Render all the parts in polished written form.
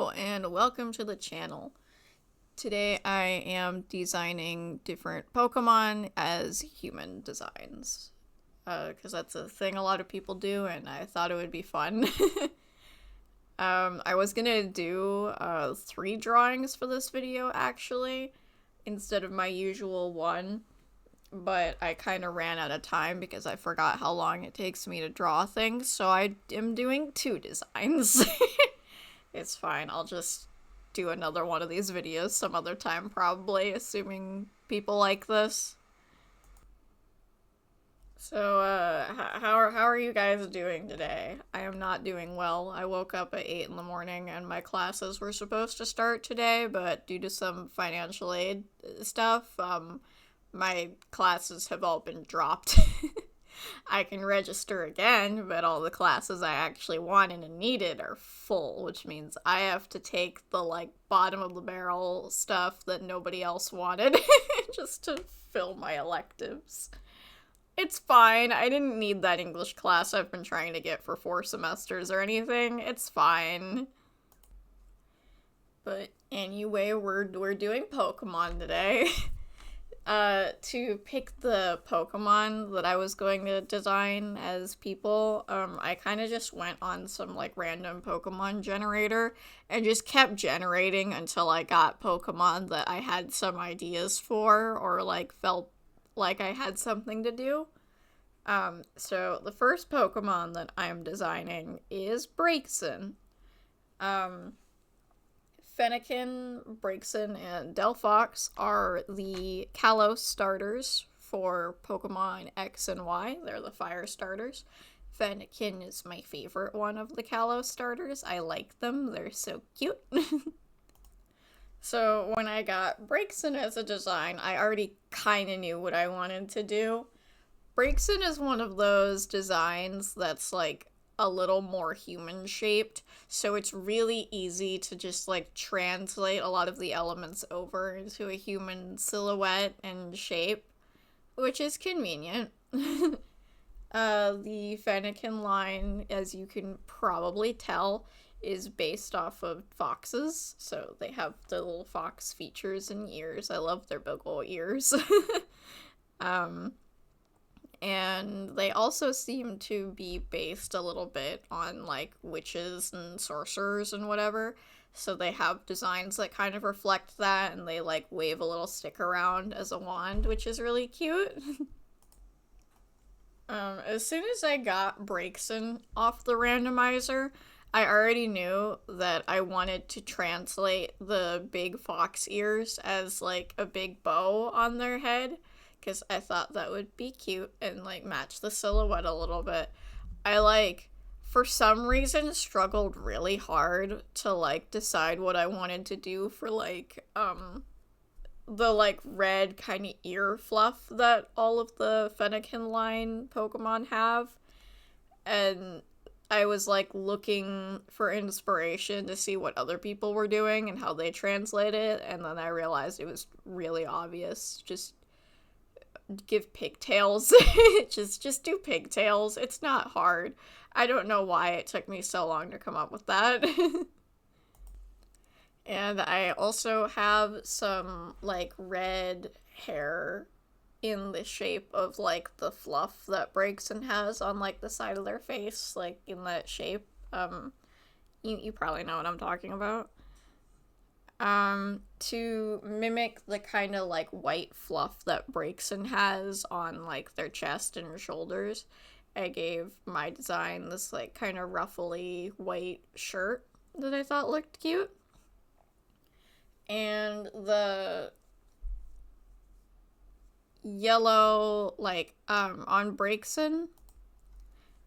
Hello and welcome to the channel. Today I am designing different Pokemon as human designs. Because that's a thing a lot of people do and I thought it would be fun. I was gonna do 3 drawings for this video actually, instead of my usual one. But I kind of ran out of time because I forgot how long it takes me to draw things, so I am doing 2 designs. It's fine, I'll just do another one of these videos some other time probably, assuming people like this. So, how are you guys doing today? I am not doing well. I woke up at 8 in the morning and my classes were supposed to start today, but due to some financial aid stuff, my classes have all been dropped. I can register again, but all the classes I actually wanted and needed are full, which means I have to take the, like, bottom of the barrel stuff that nobody else wanted just to fill my electives. It's fine. I didn't need that English class I've been trying to get for 4 semesters or anything. It's fine. But anyway, we're doing Pokemon today. To pick the Pokemon that I was going to design as people, I kind of just went on some, like, random Pokemon generator and just kept generating until I got Pokemon that I had some ideas for or, like, felt like I had something to do. So the first Pokemon that I'm designing is Braixen. Fennekin, Braixen, and Delphox are the Kalos starters for Pokemon X and Y. They're the fire starters. Fennekin is my favorite one of the Kalos starters. I like them. They're so cute. So when I got Braixen as a design, I already kind of knew what I wanted to do. Braixen is one of those designs that's, like, a little more human shaped, so it's really easy to just, like, translate a lot of the elements over into a human silhouette and shape, which is convenient. The Fennekin line, as you can probably tell, is based off of foxes, so they have the little fox features and ears. I love their big old ears. And they also seem to be based a little bit on, like, witches and sorcerers and whatever. So they have designs that kind of reflect that, and they, like, wave a little stick around as a wand, which is really cute. As soon as I got Braixen off the randomizer, I already knew that I wanted to translate the big fox ears as, like, a big bow on their head, because I thought that would be cute and, like, match the silhouette a little bit. I, like, for some reason, struggled really hard to, like, decide what I wanted to do for, like, the, like, red kind of ear fluff that all of the Fennekin line Pokemon have. And I was, like, looking for inspiration to see what other people were doing and how they translate it, and then I realized it was really obvious. Just give pigtails. just do pigtails. It's not hard. I don't know why it took me so long to come up with that. And I also have some, like, red hair in the shape of, like, the fluff that Braixen has on, like, the side of their face, like, in that shape. You probably know what I'm talking about. To mimic the kind of, like, white fluff that Braixen has on, like, their chest and shoulders, I gave my design this, like, kind of ruffly white shirt that I thought looked cute. And the yellow, like, on Braixen,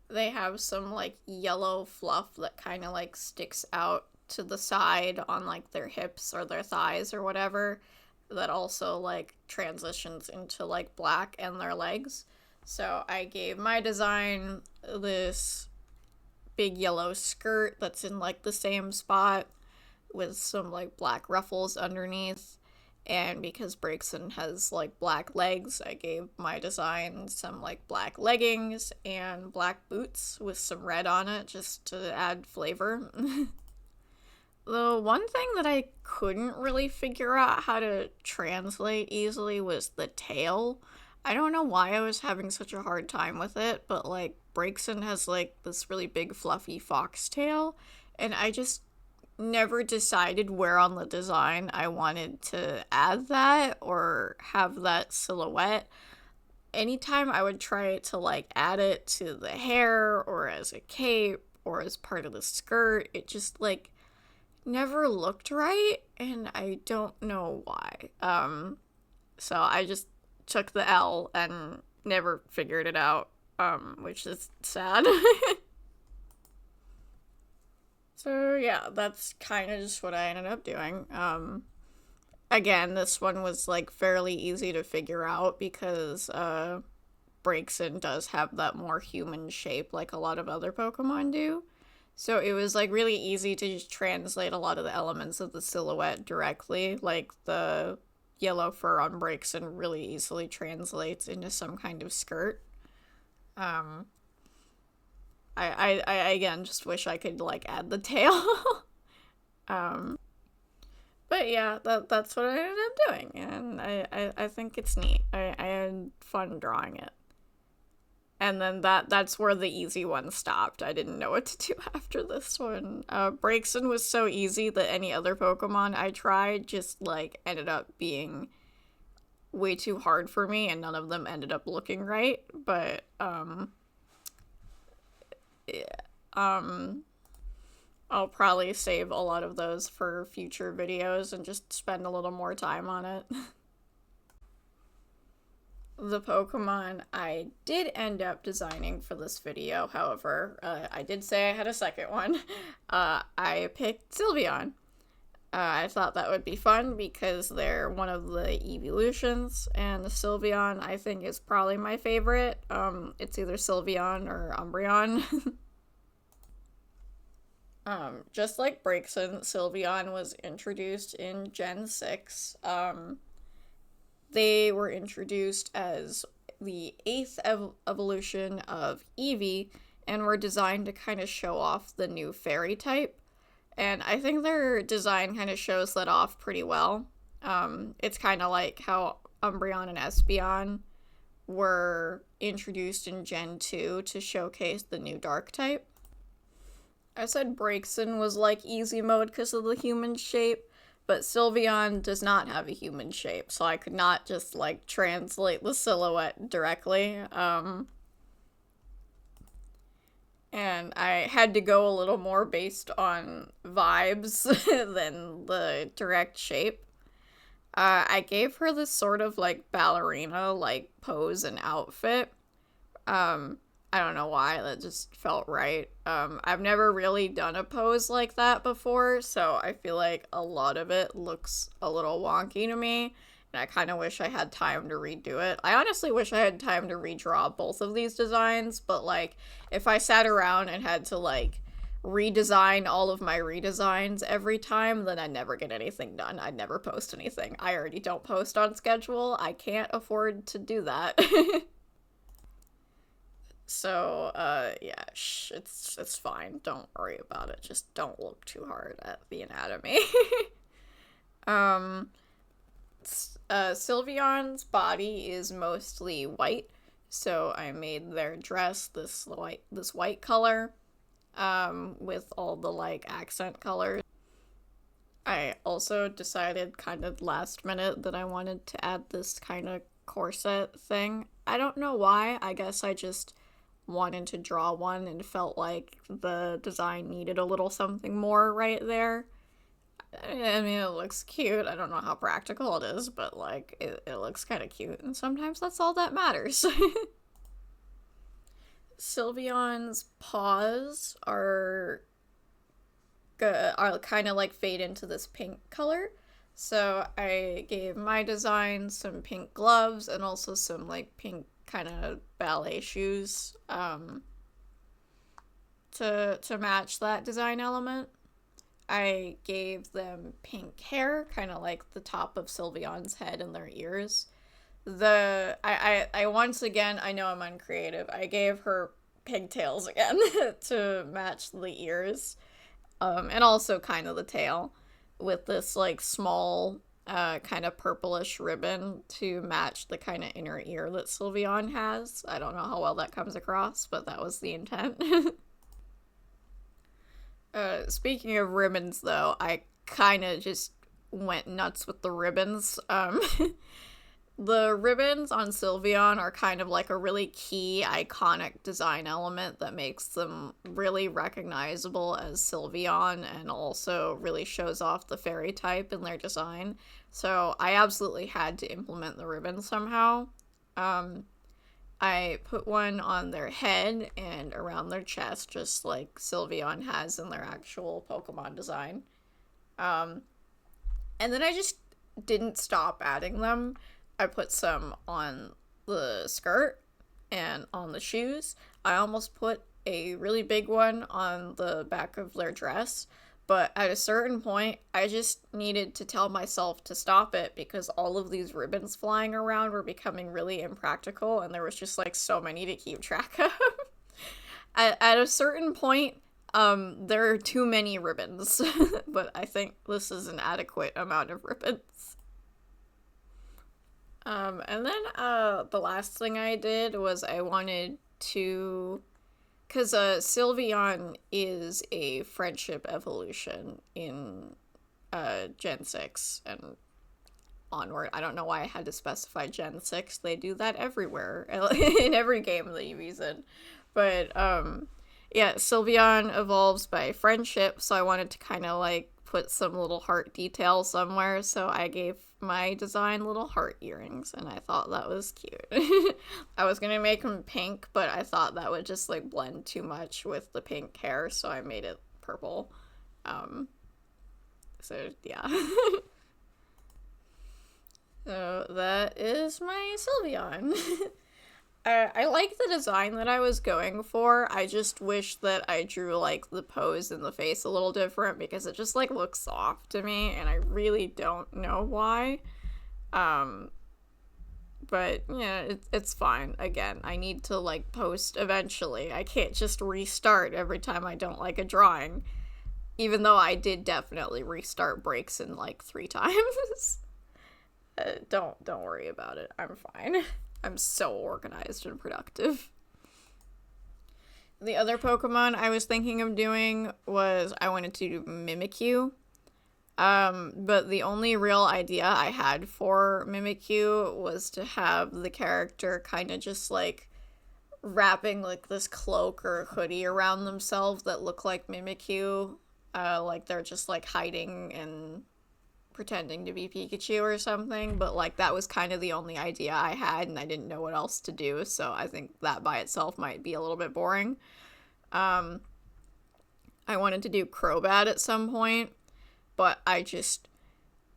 they have some, like, yellow fluff that kind of, like, sticks out to the side on, like, their hips or their thighs or whatever, that also, like, transitions into, like, black and their legs. So I gave my design this big yellow skirt that's in, like, the same spot with some, like, black ruffles underneath. And because Braixen has, like, black legs, I gave my design some, like, black leggings and black boots with some red on it just to add flavor. The one thing that I couldn't really figure out how to translate easily was the tail. I don't know why I was having such a hard time with it, but like Brakeson has like this really big fluffy foxtail, and I just never decided where on the design I wanted to add that or have that silhouette. Anytime I would try to like add it to the hair or as a cape or as part of the skirt, it just like never looked right, and I don't know why. So I just took the L and never figured it out, which is sad. So yeah, that's kind of just what I ended up doing. Again, this one was like fairly easy to figure out because Braixen does have that more human shape like a lot of other Pokemon do. So it was like really easy to just translate a lot of the elements of the silhouette directly. Like the yellow fur on Braixen really easily translates into some kind of skirt. Um, I again just wish I could like add the tail. um, but yeah, that's what I ended up doing, and I think it's neat. I had fun drawing it. And then that's where the easy one stopped. I didn't know what to do after this one. Braixen was so easy that any other Pokemon I tried just like ended up being way too hard for me, and none of them ended up looking right. But yeah, I'll probably save a lot of those for future videos and just spend a little more time on it. The Pokemon I did end up designing for this video, however, I did say I had a second one. I picked Sylveon. I thought that would be fun because they're one of the evolutions, and the Sylveon I think is probably my favorite. It's either Sylveon or Umbreon. Just like Braixen, Sylveon was introduced in Gen 6. They were introduced as the 8th evolution of Eevee and were designed to kind of show off the new fairy type. And I think their design kind of shows that off pretty well. It's kind of like how Umbreon and Espeon were introduced in Gen 2 to showcase the new dark type. I said Braixen was like easy mode because of the human shape, but Sylveon does not have a human shape, so I could not just like translate the silhouette directly. And I had to go a little more based on vibes than the direct shape. I gave her this sort of like ballerina like pose and outfit. I don't know why, that just felt right. I've never really done a pose like that before, so I feel like a lot of it looks a little wonky to me, and I kind of wish I had time to redo it. I honestly wish I had time to redraw both of these designs, but like, if I sat around and had to like redesign all of my redesigns every time, then I'd never get anything done. I'd never post anything. I already don't post on schedule. I can't afford to do that. So, yeah, it's fine. Don't worry about it. Just don't look too hard at the anatomy. um, Sylveon's body is mostly white, so I made their dress this white color, with all the, like, accent colors. I also decided kind of last minute that I wanted to add this kind of corset thing. I don't know why. I guess I just wanted to draw one and felt like the design needed a little something more right there. I mean, it looks cute. I don't know how practical it is, but like it looks kind of cute, and sometimes that's all that matters. Sylveon's paws are kind of like fade into this pink color. So I gave my design some pink gloves and also some like pink kind of ballet shoes to match that design element. I gave them pink hair, kind of like the top of Sylveon's head and their ears. I once again, I know I'm uncreative. I gave her pigtails again to match the ears. and also kind of the tail with this like small kind of purplish ribbon to match the kind of inner ear that Sylveon has. I don't know how well that comes across, but that was the intent. Speaking of ribbons, though, I kind of just went nuts with the ribbons. The ribbons on Sylveon are kind of like a really key, iconic design element that makes them really recognizable as Sylveon and also really shows off the fairy type in their design. So I absolutely had to implement the ribbon somehow. I put one on their head and around their chest, just like Sylveon has in their actual Pokemon design. Um, and then I just didn't stop adding them. I put some on the skirt and on the shoes. I almost put a really big one on the back of their dress, but at a certain point, I just needed to tell myself to stop it because all of these ribbons flying around were becoming really impractical, and there was just like so many to keep track of. At a certain point, there are too many ribbons, but I think this is an adequate amount of ribbons. And then, the last thing I did was I wanted to, because, Sylveon is a friendship evolution in, Gen 6 and onward. I don't know why I had to specify Gen 6. They do that everywhere, in every game that you use it. But, yeah, Sylveon evolves by friendship, so I wanted to kind of, like, put some little heart detail somewhere, so I gave my design little heart earrings, and I thought that was cute. I was gonna make them pink, but I thought that would just, like, blend too much with the pink hair, so I made it purple. So, yeah. So, that is my Sylveon. I like the design that I was going for. I just wish that I drew, like, the pose and the face a little different because it just, like, looks soft to me, and I really don't know why. But, yeah, it's fine. Again, I need to, like, post eventually. I can't just restart every time I don't like a drawing. Even though I did definitely restart Braixen, like, 3 times. Don't worry about it. I'm fine. I'm so organized and productive. The other Pokemon I was thinking of doing was I wanted to do Mimikyu. But the only real idea I had for Mimikyu was to have the character kind of just like wrapping like this cloak or hoodie around themselves that look like Mimikyu. Like they're just like hiding and pretending to be Pikachu or something, but like that was kind of the only idea I had and I didn't know what else to do, so I think that by itself might be a little bit boring. I wanted to do Crobat at some point, but I just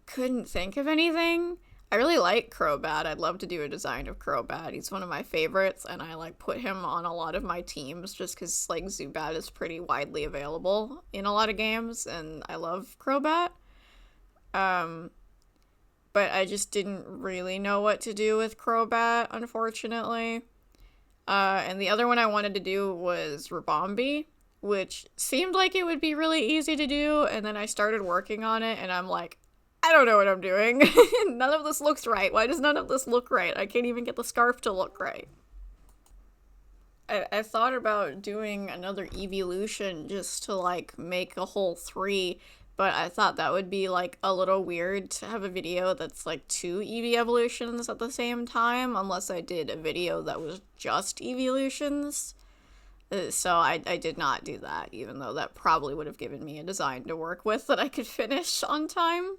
couldn't think of anything. I really like Crobat. I'd love to do a design of Crobat. He's one of my favorites, and I like put him on a lot of my teams just because like Zubat is pretty widely available in a lot of games, and I love Crobat. But I just didn't really know what to do with Crobat, unfortunately. And the other one I wanted to do was Ribombee, which seemed like it would be really easy to do, and then I started working on it, and I'm like, I don't know what I'm doing. None of this looks right. Why does none of this look right? I can't even get the scarf to look right. I thought about doing another evolution just to, like, make a whole 3, but I thought that would be, like, a little weird to have a video that's, like, 2 Eevee evolutions at the same time, unless I did a video that was just evolutions. So I did not do that, even though that probably would have given me a design to work with that I could finish on time.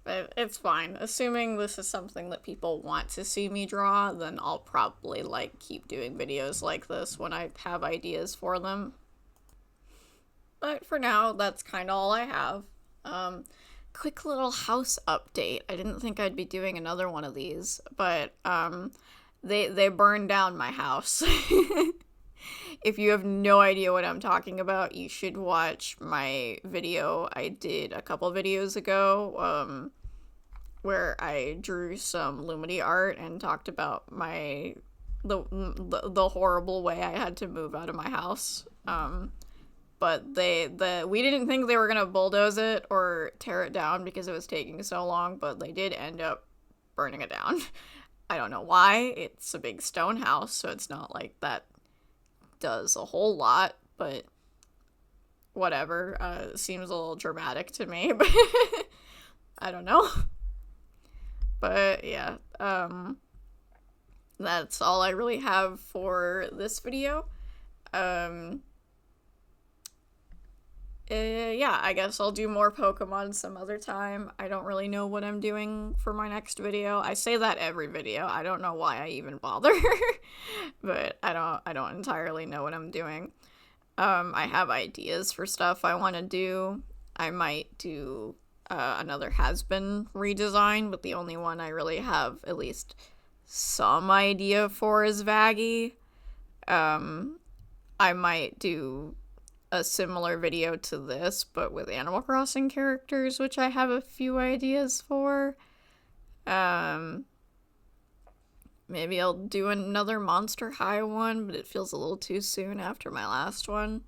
But it's fine. Assuming this is something that people want to see me draw, then I'll probably, like, keep doing videos like this when I have ideas for them. But for now, that's kind of all I have. Quick little house update. I didn't think I'd be doing another one of these, but, they burned down my house. If you have no idea what I'm talking about, you should watch my video I did a couple videos ago, where I drew some Lumity art and talked about the horrible way I had to move out of my house. But but we didn't think they were gonna bulldoze it or tear it down because it was taking so long, but they did end up burning it down. I don't know why. It's a big stone house, so it's not like that does a whole lot, but whatever. It seems a little dramatic to me, but I don't know. But yeah, that's all I really have for this video. Yeah, I guess I'll do more Pokemon some other time. I don't really know what I'm doing for my next video. I say that every video. I don't know why I even bother. But I don't entirely know what I'm doing. I have ideas for stuff I want to do. I might do another Has-Been redesign, but the only one I really have at least some idea for is Vaggie. I might do a similar video to this, but with Animal Crossing characters, which I have a few ideas for. Maybe I'll do another Monster High one, but it feels a little too soon after my last one.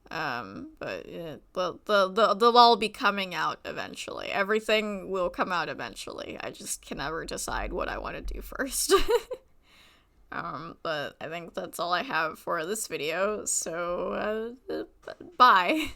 But yeah, they'll all be coming out eventually. Everything will come out eventually. I just can never decide what I want to do first. But I think that's all I have for this video, so, bye.